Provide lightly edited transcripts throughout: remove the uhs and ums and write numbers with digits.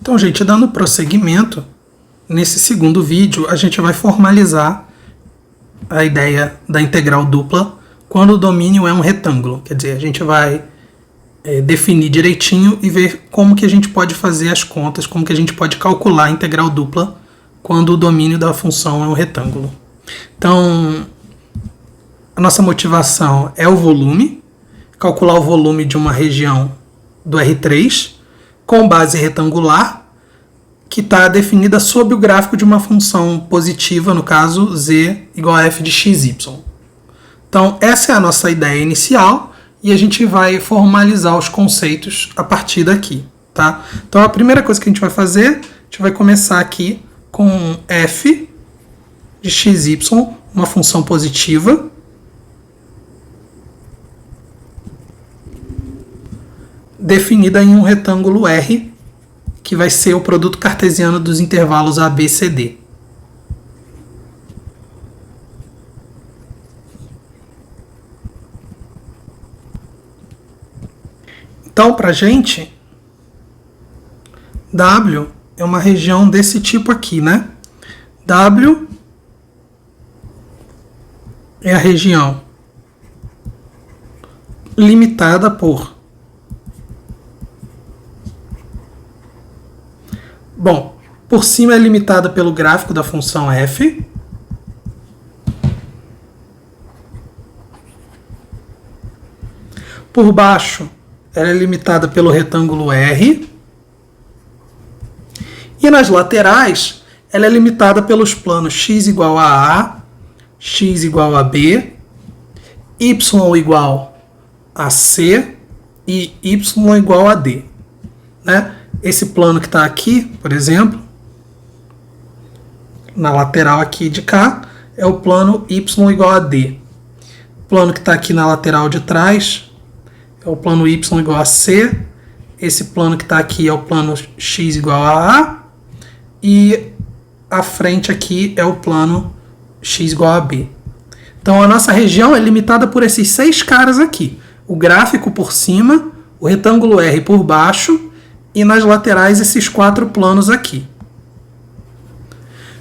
Então, gente, dando prosseguimento, nesse segundo vídeo a gente vai formalizar a ideia da integral dupla quando o domínio é um retângulo. Quer dizer, a gente vai definir direitinho e ver como que a gente pode fazer as contas, como que a gente pode calcular a integral dupla quando o domínio da função é um retângulo. Então, a nossa motivação é o volume, calcular o volume de uma região do R3 com base retangular, que está definida sob o gráfico de uma função positiva, no caso z igual a f de xy. Então, essa é a nossa ideia inicial e a gente vai formalizar os conceitos a partir daqui. Tá? Então, a primeira coisa que a gente vai fazer, a gente vai começar aqui com f de xy, uma função positiva, definida em um retângulo R, que vai ser o produto cartesiano dos intervalos A, B, C, D. Então, para a gente, W é uma região desse tipo aqui, né? W é a região limitada por... Bom, por cima é limitada pelo gráfico da função f. Por baixo, ela é limitada pelo retângulo R. E nas laterais, ela é limitada pelos planos x igual a A, x igual a B, y igual a C e y igual a D. Né? Esse plano que está aqui, por exemplo, na lateral aqui de cá, é o plano y igual a D. O plano que está aqui na lateral de trás é o plano y igual a C. Esse plano que está aqui é o plano x igual a A. E a frente aqui é o plano x igual a B. Então, a nossa região é limitada por esses 6 caras aqui. O gráfico por cima, o retângulo R por baixo, e nas laterais esses 4 planos aqui.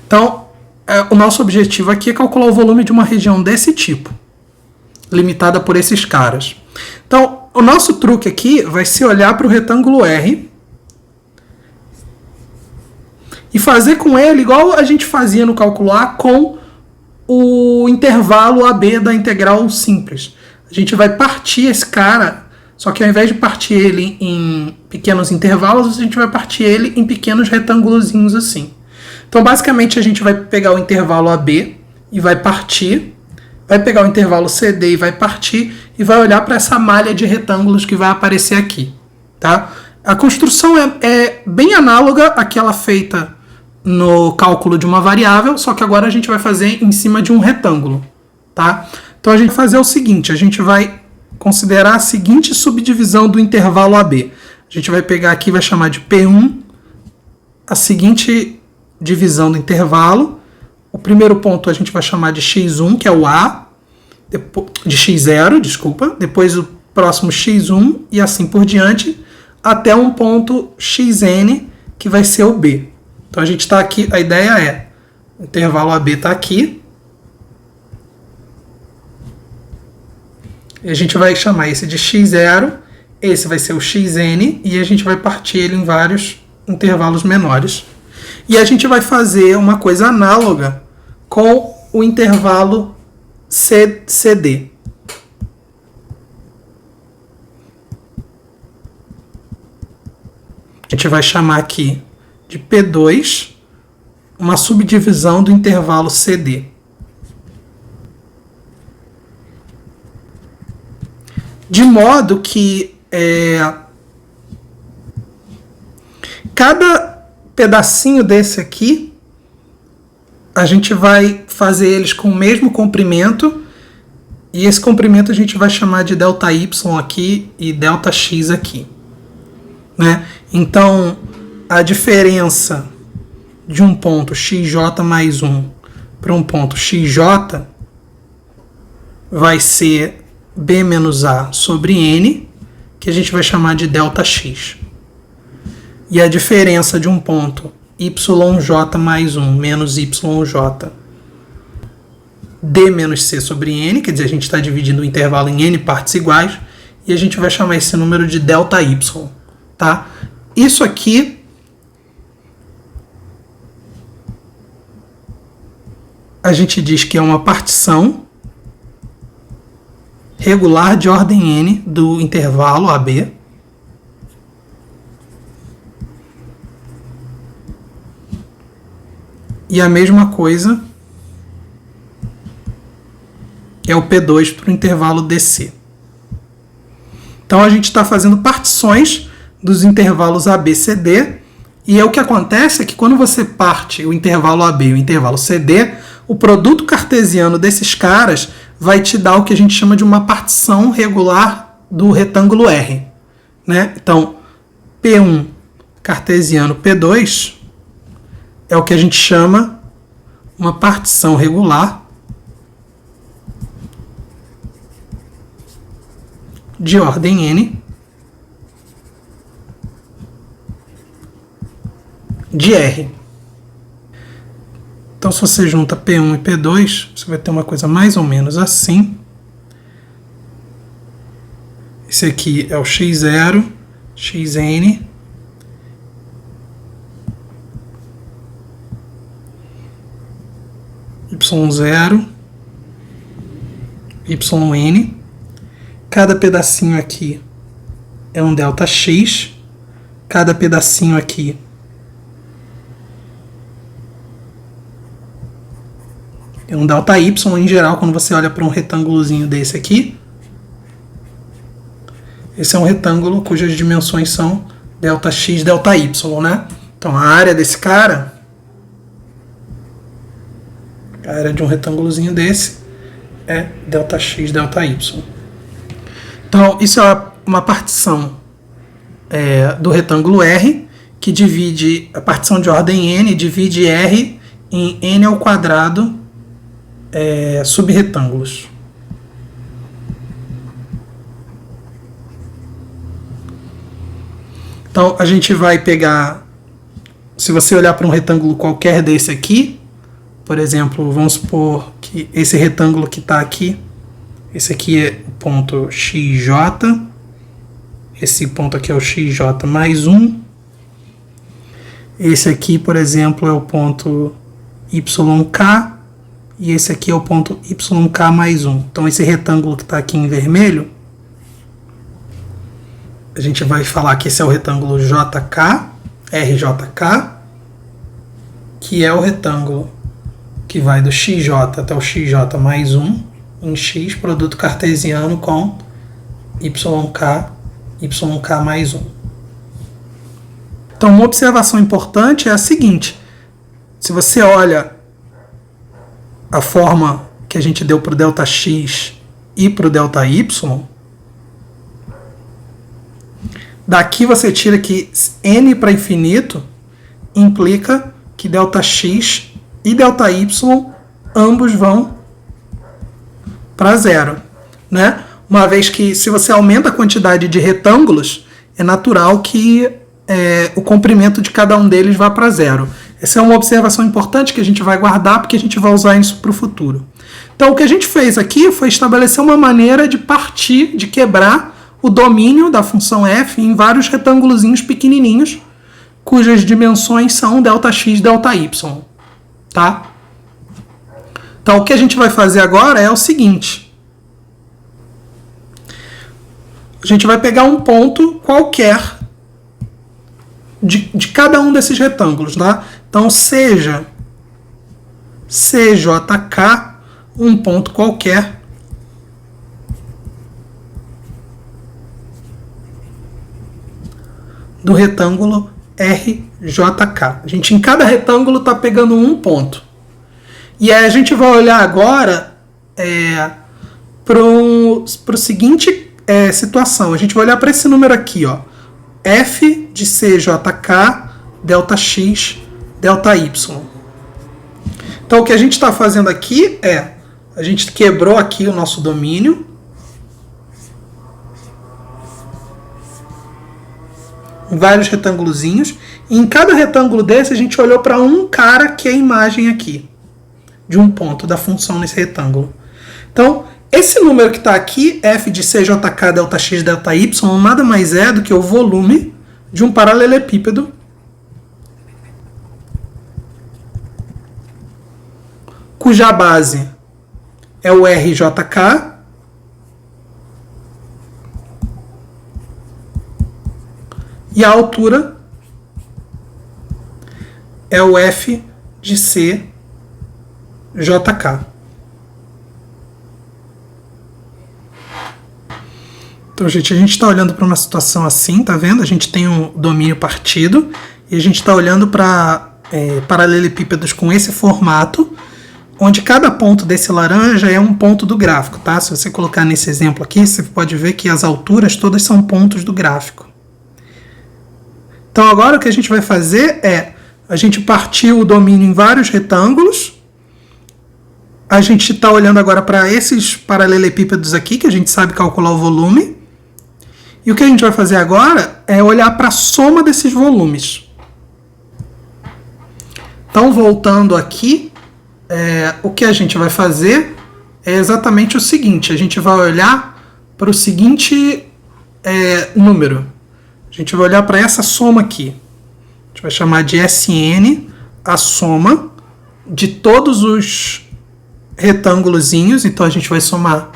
Então, o nosso objetivo aqui é calcular o volume de uma região desse tipo, limitada por esses caras. Então, o nosso truque aqui vai ser olhar para o retângulo R e fazer com ele igual a gente fazia no cálculo A com o intervalo AB da integral simples. A gente vai partir esse cara... Só que ao invés de partir ele em pequenos intervalos, a gente vai partir ele em pequenos retângulozinhos assim. Então, basicamente, a gente vai pegar o intervalo AB e vai partir, vai pegar o intervalo CD e vai partir, e vai olhar para essa malha de retângulos que vai aparecer aqui. Tá? A construção é bem análoga àquela feita no cálculo de uma variável, só que agora a gente vai fazer em cima de um retângulo. Tá? Então, a gente vai fazer o seguinte, a gente vai considerar a seguinte subdivisão do intervalo AB. A gente vai pegar aqui e vai chamar de P1 a seguinte divisão do intervalo. O primeiro ponto a gente vai chamar de x1, que é o A, de x0, desculpa. Depois o próximo x1 e assim por diante, até um ponto xn, que vai ser o B. Então a gente está aqui, a ideia é, o intervalo AB está aqui. E a gente vai chamar esse de x0, esse vai ser o xn, e a gente vai partir ele em vários intervalos menores. E a gente vai fazer uma coisa análoga com o intervalo CD. A gente vai chamar aqui de P2, uma subdivisão do intervalo CD. De modo que cada pedacinho desse aqui, a gente vai fazer eles com o mesmo comprimento, e esse comprimento a gente vai chamar de ΔY aqui e ΔX aqui. Né? Então, a diferença de um ponto XJ mais 1 para um ponto XJ vai ser B menos A sobre N, que a gente vai chamar de ΔX. E a diferença de um ponto yj mais 1 menos yj d menos c sobre n, quer dizer, a gente está dividindo o intervalo em n partes iguais, e a gente vai chamar esse número de ΔY. Tá? Isso aqui a gente diz que é uma partição regular de ordem n do intervalo AB. E a mesma coisa é o P2 para o intervalo DC. Então a gente está fazendo partições dos intervalos AB e CD, e o que acontece é que quando você parte o intervalo AB e o intervalo CD, o produto cartesiano desses caras vai te dar o que a gente chama de uma partição regular do retângulo R. Né? Então, P1 cartesiano P2 é o que a gente chama uma partição regular de ordem N de R. Então, se você junta P1 e P2, você vai ter uma coisa mais ou menos assim. Esse aqui é o x0, xn, y0, yn. Cada pedacinho aqui é um ΔX. Cada pedacinho aqui é um ΔY. Em geral, quando você olha para um retângulozinho desse aqui, esse é um retângulo cujas dimensões são ΔX, ΔY, né? Então, a área desse cara, a área de um retângulozinho desse, é ΔX, ΔY. Então, isso é uma partição do retângulo R, que divide, a partição de ordem N divide R em N ao quadrado subretângulos. Então, a gente vai pegar, se você olhar para um retângulo qualquer desse aqui, por exemplo, vamos supor que esse retângulo que está aqui, esse aqui é o ponto XJ, esse ponto aqui é o XJ mais 1, esse aqui, por exemplo, é o ponto YK, e esse aqui é o ponto YK mais 1. Então, esse retângulo que está aqui em vermelho, a gente vai falar que esse é o retângulo JK, RJK, que é o retângulo que vai do XJ até o XJ mais 1, em X, produto cartesiano com YK, YK mais 1. Então, uma observação importante é a seguinte: se você olha a forma que a gente deu para o ΔX e para o ΔY, daqui você tira que n para infinito implica que ΔX e ΔY ambos vão para zero, né? Uma vez que, se você aumenta a quantidade de retângulos, é natural que o comprimento de cada um deles vá para zero. Essa é uma observação importante que a gente vai guardar, porque a gente vai usar isso para o futuro. Então, o que a gente fez aqui foi estabelecer uma maneira de partir, de quebrar o domínio da função f em vários retângulozinhos pequenininhos, cujas dimensões são ΔX, ΔY. Tá? Então, o que a gente vai fazer agora é o seguinte: a gente vai pegar um ponto qualquer de cada um desses retângulos, tá? Então, seja CJK um ponto qualquer do retângulo RJK. A gente, em cada retângulo, está pegando um ponto. E aí a gente vai olhar agora para o seguinte situação. A gente vai olhar para esse número aqui, ó, f de CJK, ΔX, ΔY. Então, o que a gente está fazendo aqui é, a gente quebrou aqui o nosso domínio, em vários retângulozinhos, Em cada retângulo desse, a gente olhou para um cara que é a imagem aqui, de um ponto da função nesse retângulo. Então, esse número que está aqui, f de CJK delta x delta y, nada mais é do que o volume de um paralelepípedo cuja base é o RJK e a altura é o f de CJK. Então, gente, a gente está olhando para uma situação assim, tá vendo? A gente tem um domínio partido e a gente está olhando para paralelepípedos com esse formato, onde cada ponto desse laranja é um ponto do gráfico, tá? Se você colocar nesse exemplo aqui, você pode ver que as alturas todas são pontos do gráfico. Então, agora o que a gente vai fazer é, a gente partiu o domínio em vários retângulos, a gente está olhando agora para esses paralelepípedos aqui, que a gente sabe calcular o volume. E o que a gente vai fazer agora é olhar para a soma desses volumes. Então, voltando aqui, o que a gente vai fazer é exatamente o seguinte. A gente vai olhar para o seguinte número. A gente vai olhar para essa soma aqui. A gente vai chamar de SN, a soma de todos os retângulozinhos. Então, a gente vai somar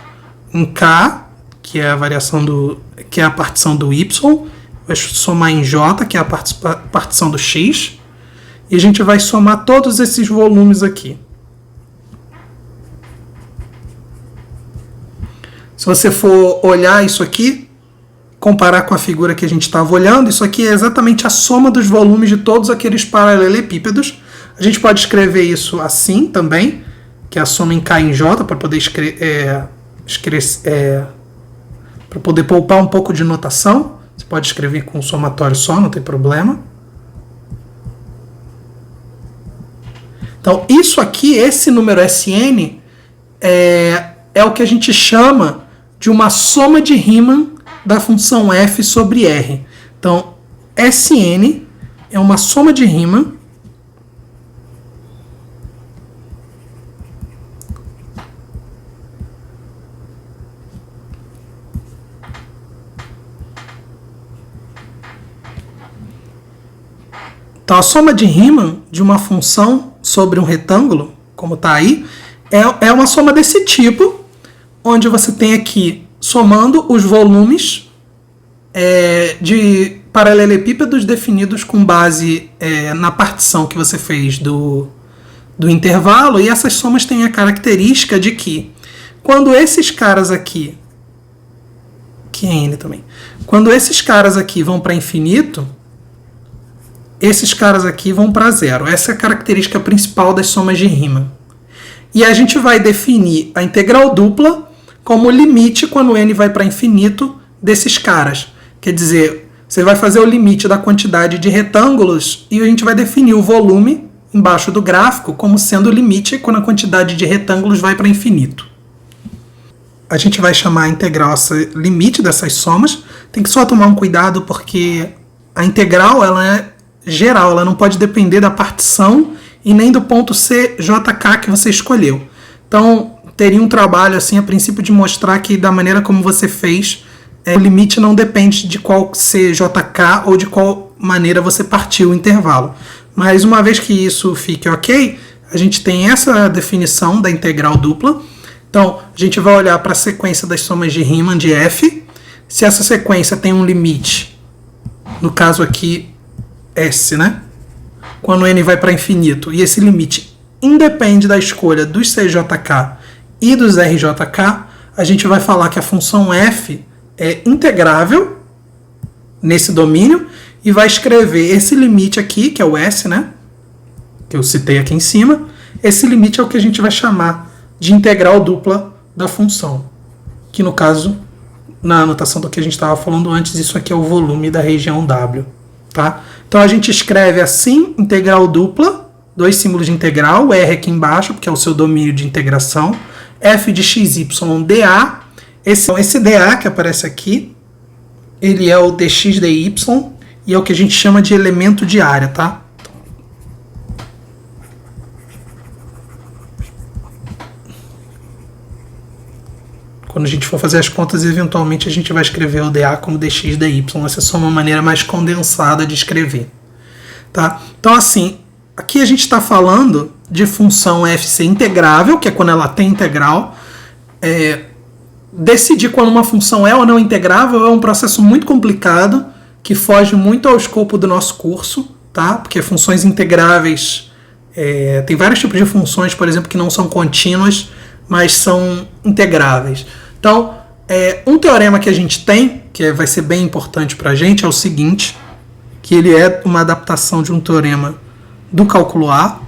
em K, que é a variação que é a partição do Y, vai somar em J, que é a partição do X, e a gente vai somar todos esses volumes aqui. Se você for olhar isso aqui, comparar com a figura que a gente estava olhando, isso aqui é exatamente a soma dos volumes de todos aqueles paralelepípedos. A gente pode escrever isso assim também, que é a soma em K em J, para poder para poder poupar um pouco de notação. Você pode escrever com um somatório só, não tem problema. Então, isso aqui, esse número SN, é o que a gente chama de uma soma de Riemann da função f sobre R. Então, SN é uma soma de Riemann Então, a soma de Riemann de uma função sobre um retângulo, como está aí, é uma soma desse tipo, onde você tem aqui, somando os volumes de paralelepípedos definidos com base na partição que você fez do intervalo, e essas somas têm a característica de que, quando esses caras aqui, que é N também, quando esses caras aqui vão para infinito, esses caras aqui vão para zero. Essa é a característica principal das somas de Riemann. E a gente vai definir a integral dupla como limite quando n vai para infinito desses caras. Quer dizer, você vai fazer o limite da quantidade de retângulos e a gente vai definir o volume embaixo do gráfico como sendo o limite quando a quantidade de retângulos vai para infinito. A gente vai chamar a integral esse limite dessas somas. Tem que só tomar um cuidado porque a integral ela é geral, ela não pode depender da partição e nem do ponto CJK que você escolheu. Então, teria um trabalho assim a princípio de mostrar que da maneira como você fez, o limite não depende de qual CJK ou de qual maneira você partiu o intervalo. Mas uma vez que isso fique ok, a gente tem essa definição da integral dupla. Então, a gente vai olhar para a sequência das somas de Riemann de f. Se essa sequência tem um limite, no caso aqui, S, né? Quando n vai para infinito, e esse limite independe da escolha dos CJK e dos RJK, a gente vai falar que a função f é integrável nesse domínio e vai escrever esse limite aqui, que é o S, né? Que eu citei aqui em cima. Esse limite é o que a gente vai chamar de integral dupla da função, que no caso, na anotação do que a gente estava falando antes, isso aqui é o volume da região W. Tá? Então a gente escreve assim, integral dupla, dois símbolos de integral, o R aqui embaixo, porque é o seu domínio de integração, f de xy dA, esse dA que aparece aqui, ele é o dx dy, e é o que a gente chama de elemento de área, tá? Quando a gente for fazer as contas, eventualmente a gente vai escrever o dA como dx dy. Essa é só uma maneira mais condensada de escrever. Tá? Então, assim, aqui a gente está falando de função f ser integrável, que é quando ela tem integral. Decidir quando uma função é ou não integrável é um processo muito complicado, que foge muito ao escopo do nosso curso, tá? Porque funções integráveis... tem vários tipos de funções, por exemplo, que não são contínuas, mas são integráveis. Então, um teorema que a gente tem, que vai ser bem importante para a gente, é o seguinte, que ele é uma adaptação de um teorema do cálculo A,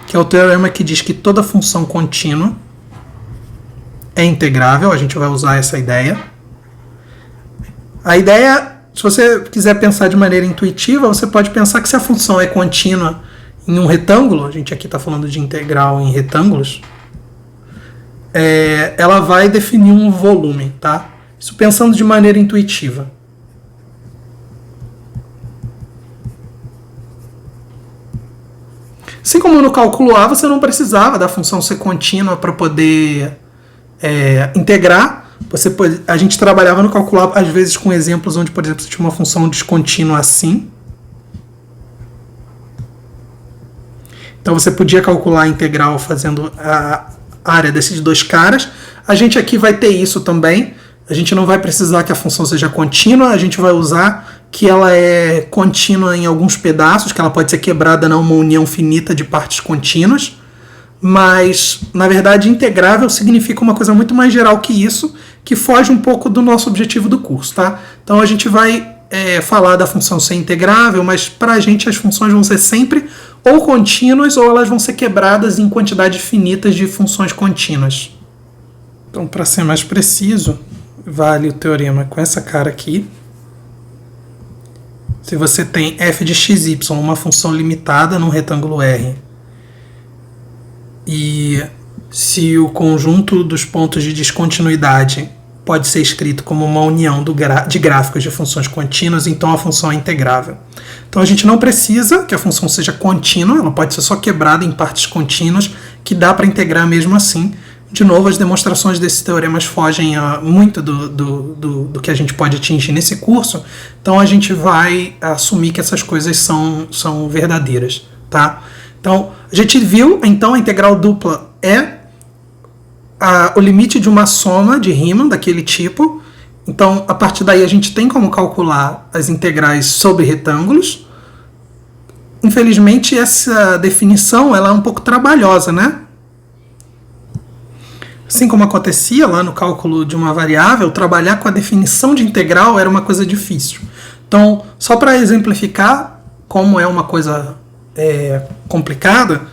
que é o teorema que diz que toda função contínua é integrável. A gente vai usar essa ideia. A ideia, se você quiser pensar de maneira intuitiva, você pode pensar que se a função é contínua em um retângulo, a gente aqui está falando de integral em retângulos, ela vai definir um volume, tá? Isso pensando de maneira intuitiva. Assim como no cálculo A, você não precisava da função ser contínua para poder integrar. A gente trabalhava no cálculo A, às vezes, com exemplos onde, por exemplo, você tinha uma função descontínua assim. Então, você podia calcular a integral fazendo a área desses dois caras. A gente aqui vai ter isso também. A gente não vai precisar que a função seja contínua, a gente vai usar que ela é contínua em alguns pedaços, que ela pode ser quebrada numa união finita de partes contínuas, mas, na verdade, integrável significa uma coisa muito mais geral que isso, que foge um pouco do nosso objetivo do curso, tá? Então a gente vai falar da função ser integrável, mas para a gente as funções vão ser sempre ou contínuas ou elas vão ser quebradas em quantidades finitas de funções contínuas. Então, para ser mais preciso, vale o teorema com essa cara aqui. Se você tem f de xy, uma função limitada num retângulo R, e se o conjunto dos pontos de descontinuidade pode ser escrito como uma união de gráficos de funções contínuas, então a função é integrável. Então a gente não precisa que a função seja contínua, ela pode ser só quebrada em partes contínuas, que dá para integrar mesmo assim. De novo, as demonstrações desses teoremas fogem muito do que a gente pode atingir nesse curso, então a gente vai assumir que essas coisas são verdadeiras, tá? Então, a gente viu, então, a integral dupla é o limite de uma soma de Riemann daquele tipo. Então, a partir daí, a gente tem como calcular as integrais sobre retângulos. Infelizmente, essa definição ela é um pouco trabalhosa, né? Assim como acontecia lá no cálculo de uma variável, trabalhar com a definição de integral era uma coisa difícil. Então, só para exemplificar como é uma coisa complicada,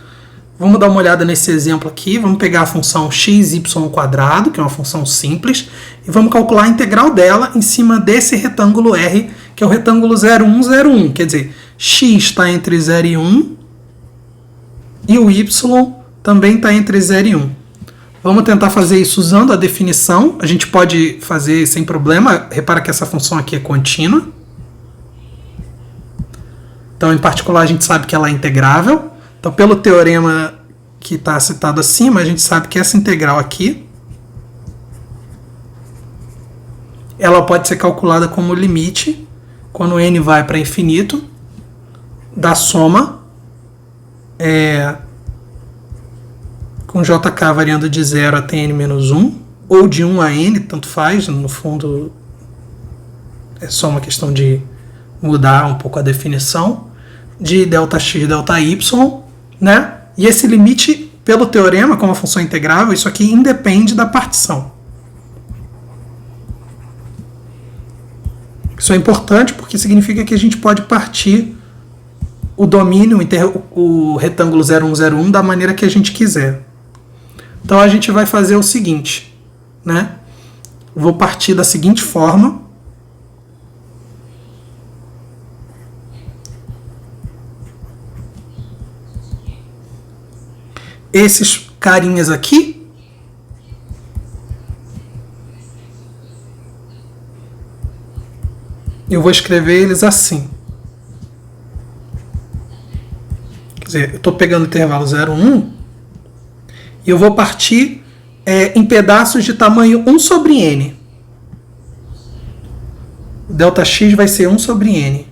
vamos dar uma olhada nesse exemplo aqui. Vamos pegar a função xy², que é uma função simples, e vamos calcular a integral dela em cima desse retângulo R, que é o retângulo 0, 1, 0, 1. Quer dizer, x está entre 0 e 1, e o y também está entre 0 e 1. Vamos tentar fazer isso usando a definição. A gente pode fazer sem problema. Repara que essa função aqui é contínua. Então, em particular, a gente sabe que ela é integrável. Então, pelo teorema que está citado acima, a gente sabe que essa integral aqui ela pode ser calculada como limite, quando n vai para infinito, da soma com jk variando de 0 até n-1, ou de 1 a n, tanto faz. No fundo, é só uma questão de mudar um pouco a definição, de Δx, Δy, né? E esse limite, pelo teorema, como a função integrável, isso aqui independe da partição. Isso é importante porque significa que a gente pode partir o domínio, o retângulo 0, 1, 0, 1, da maneira que a gente quiser. Então a gente vai fazer o seguinte, né? Vou partir da seguinte forma. Esses carinhas aqui eu vou escrever eles assim. dizer, eu estou pegando o intervalo 0, 1 e eu vou partir em pedaços de tamanho 1 sobre n. O ΔX vai ser 1 sobre n.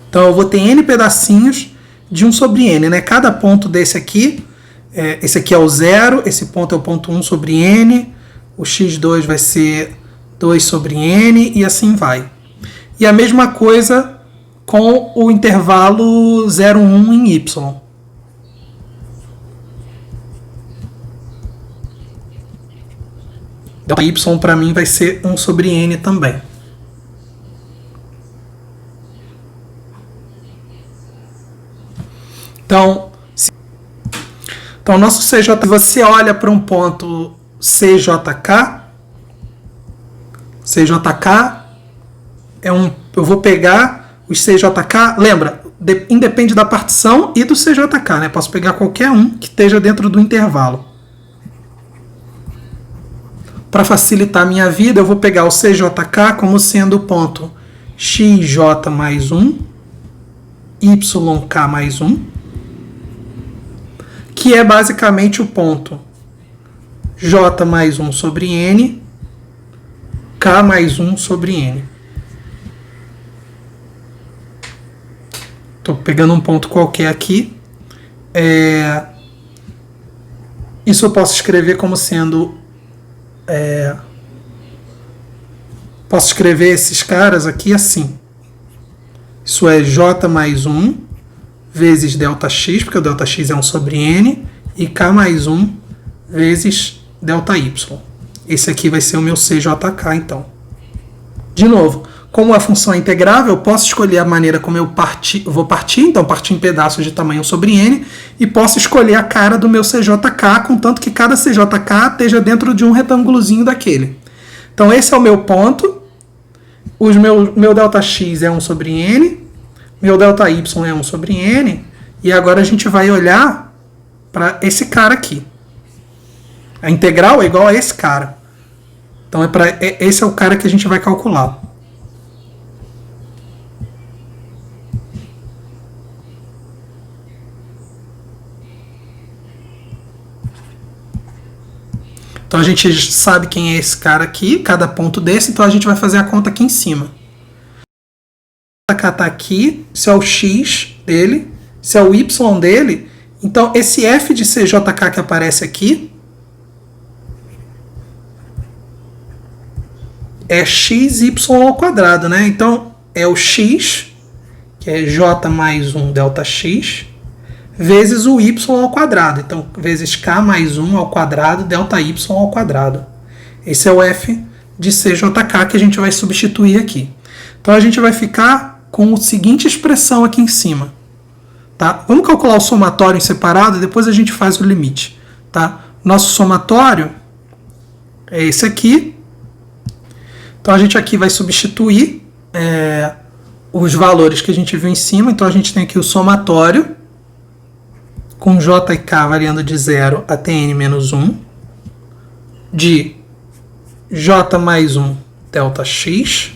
Então eu vou ter n pedacinhos de 1 sobre n, né? Cada ponto desse aqui, esse aqui é o 0, esse ponto é o ponto 1 sobre n, o x2 vai ser 2 sobre n e assim vai. E a mesma coisa com o intervalo 0, 1 em y. Então, y para mim vai ser 1 sobre n também. Então, nosso CJ, você olha para um ponto CJK eu vou pegar os CJK, lembra, independe da partição e do CJK, né? Posso pegar qualquer um que esteja dentro do intervalo. Para facilitar a minha vida, eu vou pegar o CJK como sendo o ponto XJ mais 1, YK mais 1, que é basicamente o ponto J mais 1 sobre N, K mais 1 sobre N. Estou pegando um ponto qualquer aqui. Isso eu posso escrever como sendo... posso escrever esses caras aqui assim. Isso é J mais 1 vezes ΔX, porque o ΔX é 1 sobre N, e K mais 1 vezes ΔY. Esse aqui vai ser o meu CJK, então. De novo, como a função é integrável, eu posso escolher a maneira como eu vou partir, então partir em pedaços de tamanho 1 sobre N, e posso escolher a cara do meu CJK, contanto que cada CJK esteja dentro de um retângulozinho daquele. Então esse é o meu ponto, meu ΔX é 1 sobre N, meu ΔY é 1 sobre N, e agora a gente vai olhar para esse cara aqui. A integral é igual a esse cara. Então esse é o cara que a gente vai calcular. Então a gente sabe quem é esse cara aqui, cada ponto desse, então a gente vai fazer a conta aqui em cima. O CJK está aqui, esse é o X dele, esse é o Y dele, então esse F de CJK que aparece aqui é XY ao quadrado, né? Então é o X, que é J mais 1 ΔX, vezes o y ao quadrado. Então, vezes k mais 1 ao quadrado, ΔY ao quadrado. Esse é o f de CJK que a gente vai substituir aqui. Então, a gente vai ficar com a seguinte expressão aqui em cima. Tá? Vamos calcular o somatório em separado e depois a gente faz o limite. Tá? Nosso somatório é esse aqui. Então, a gente aqui vai substituir os valores que a gente viu em cima. Então, a gente tem aqui o somatório com J e K variando de 0 até N menos 1, de J mais 1 ΔX,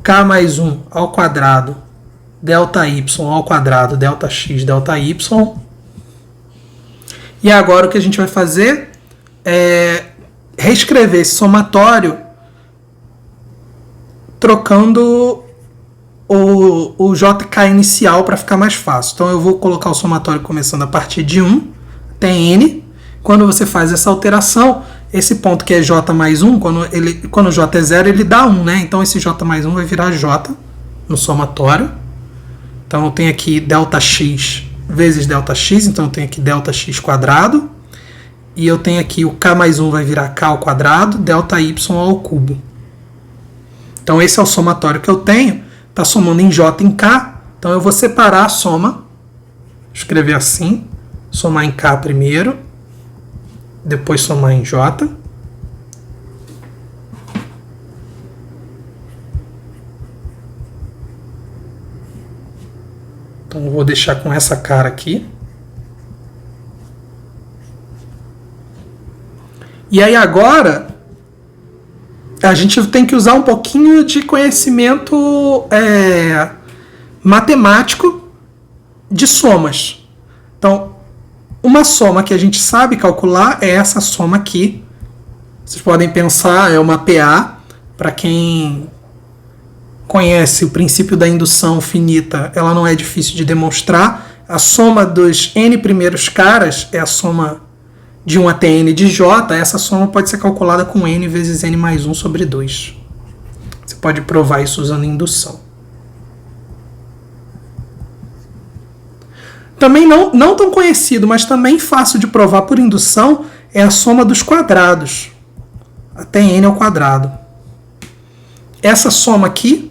K mais 1 ao quadrado, ΔY ao quadrado, ΔX, ΔY. E agora o que a gente vai fazer é reescrever esse somatório trocando o JK inicial para ficar mais fácil. Então eu vou colocar o somatório começando a partir de 1 até N. Quando você faz essa alteração, esse ponto que é J mais 1, quando J é 0, ele dá 1, né? Então esse J mais 1 vai virar J no somatório. Então eu tenho aqui ΔX vezes ΔX, então eu tenho aqui ΔX quadrado. E eu tenho aqui o K mais 1 vai virar K ao quadrado, ΔY ao cubo. Então esse é o somatório que eu tenho. Está somando em J e em K, então eu vou separar a soma, escrever assim, somar em K primeiro, depois somar em J. Então eu vou deixar com essa cara aqui. E aí agora a gente tem que usar um pouquinho de conhecimento matemático de somas. Então, uma soma que a gente sabe calcular é essa soma aqui. Vocês podem pensar, é uma PA. Para quem conhece o princípio da indução finita, ela não é difícil de demonstrar. A soma dos n primeiros caras é a soma de 1 até n de j. Essa soma pode ser calculada com n vezes n mais 1 sobre 2. Você pode provar isso usando indução. Também não tão conhecido, mas também fácil de provar por indução, é a soma dos quadrados, até n ao quadrado. Essa soma aqui,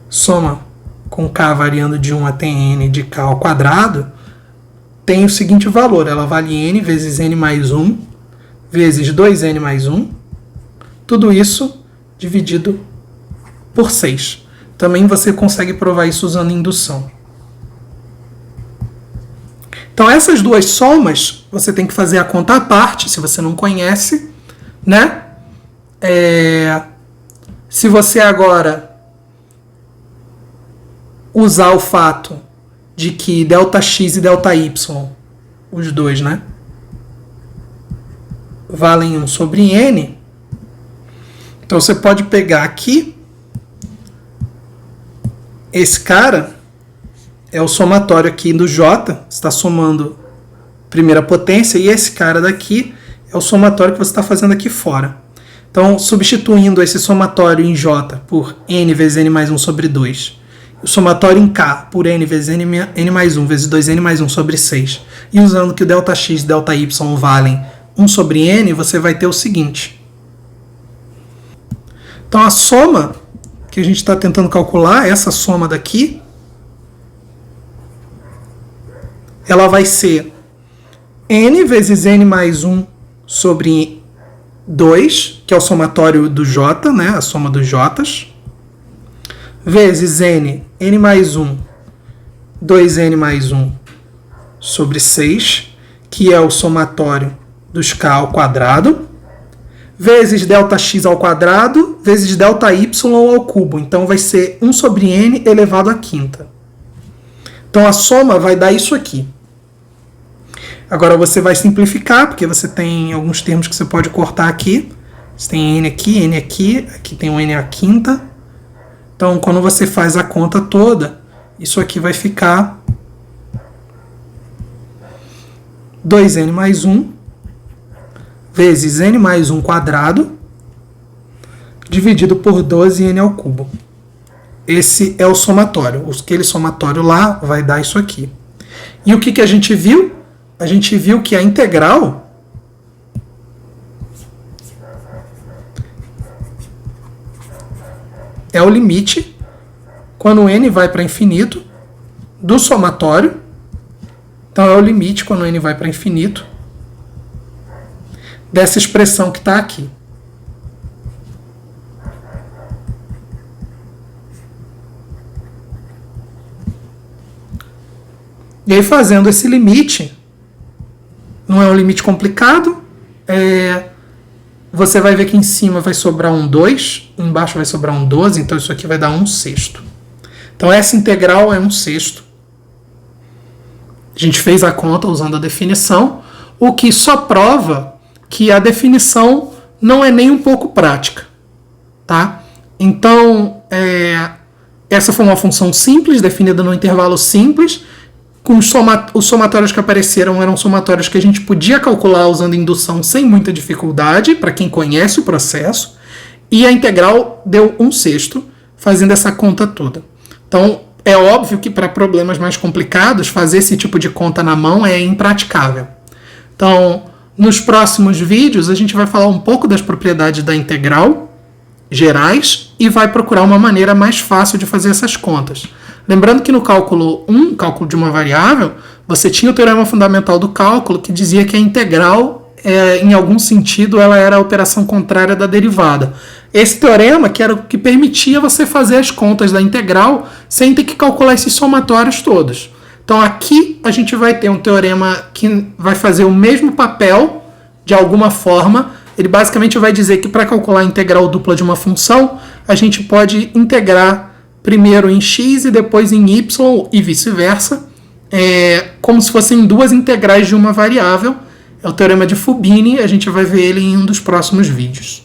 soma com k variando de 1 até n de k ao quadrado, tem o seguinte valor, ela vale n vezes n mais 1, vezes 2n mais 1, tudo isso dividido por 6. Também você consegue provar isso usando indução. Então essas duas somas, você tem que fazer a conta à parte, se você não conhece, né? Se você agora usar o fato de que ΔX e ΔY, os dois, né, valem 1 sobre n, então você pode pegar aqui, esse cara é o somatório aqui do J, você está somando primeira potência, e esse cara daqui é o somatório que você está fazendo aqui fora. Então, substituindo esse somatório em J por n vezes n mais 1 sobre 2, o somatório em K por n vezes n mais 1 vezes 2n mais 1 sobre 6, e usando que o ΔX e ΔY valem 1 sobre n, você vai ter o seguinte. Então, a soma que a gente está tentando calcular, essa soma daqui, ela vai ser n vezes n mais 1 sobre 2, que é o somatório do J, né, a soma dos J's, vezes n mais 1, 2n mais 1 sobre 6, que é o somatório dos k ao quadrado, vezes ΔX ao quadrado, vezes ΔY ao cubo. Então vai ser 1 sobre n elevado à quinta. Então a soma vai dar isso aqui. Agora você vai simplificar, porque você tem alguns termos que você pode cortar aqui. Você tem n aqui tem um n à quinta. Então, quando você faz a conta toda, isso aqui vai ficar 2n mais 1 vezes n mais 1 quadrado dividido por 12n ao cubo. Esse é o somatório. Aquele somatório lá vai dar isso aqui. E o que a gente viu? A gente viu que a integral é o limite, quando n vai para infinito, do somatório. Então é o limite, quando n vai para infinito, dessa expressão que está aqui. E aí, fazendo esse limite, não é um limite complicado, você vai ver que em cima vai sobrar um 2, embaixo vai sobrar um 12, então isso aqui vai dar 1/6. Então essa integral é 1/6. A gente fez a conta usando a definição, o que só prova que a definição não é nem um pouco prática. Tá? Então, essa foi uma função simples, definida no intervalo simples, com os somatórios que apareceram eram somatórios que a gente podia calcular usando indução sem muita dificuldade, para quem conhece o processo, e a integral deu 1/6, fazendo essa conta toda. Então, é óbvio que para problemas mais complicados, fazer esse tipo de conta na mão é impraticável. Então, nos próximos vídeos, a gente vai falar um pouco das propriedades da integral gerais e vai procurar uma maneira mais fácil de fazer essas contas. Lembrando que no cálculo 1, cálculo de uma variável, você tinha o teorema fundamental do cálculo que dizia que a integral, em algum sentido, ela era a operação contrária da derivada. Esse teorema que era o que permitia você fazer as contas da integral sem ter que calcular esses somatórios todos. Então aqui a gente vai ter um teorema que vai fazer o mesmo papel, de alguma forma. Ele basicamente vai dizer que para calcular a integral dupla de uma função, a gente pode integrar primeiro em x e depois em y e vice-versa, como se fossem duas integrais de uma variável. É o teorema de Fubini, a gente vai ver ele em um dos próximos vídeos.